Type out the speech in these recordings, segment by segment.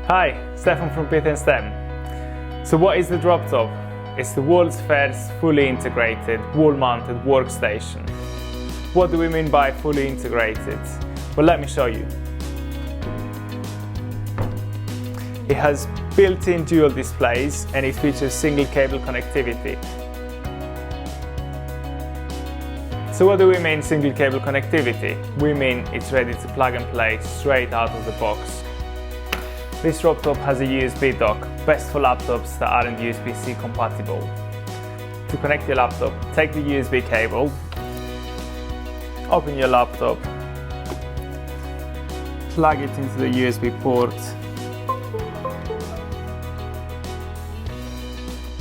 Hi, Stefan from Pith Stem. So what is the DropTop? It's the world's first fully integrated, wall-mounted workstation. What do we mean by fully integrated? Well, let me show you. It has built-in dual displays and it features single cable connectivity. So what do we mean single cable connectivity? We mean it's ready to plug and play straight out of the box. This DropTop has a USB dock, best for laptops that aren't USB-C compatible. To connect your laptop, take the USB cable, open your laptop, plug it into the USB port,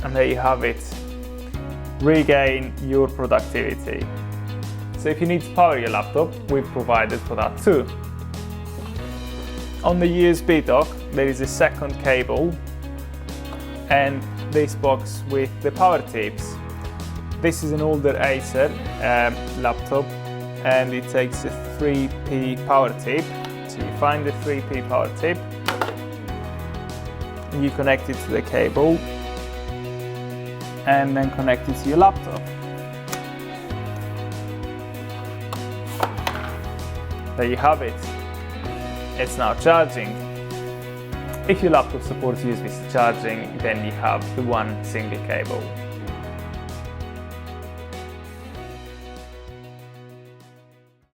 and there you have it. Regain your productivity. So if you need to power your laptop, we've provided for that too. On the USB dock, there is a second cable and this box with the power tips. This is an older Acer laptop and it takes a 3P power tip. So you find the 3P power tip, you connect it to the cable and then connect it to your laptop. There you have it. It's now charging. If your laptop supports USB-C charging, then you have the one single cable.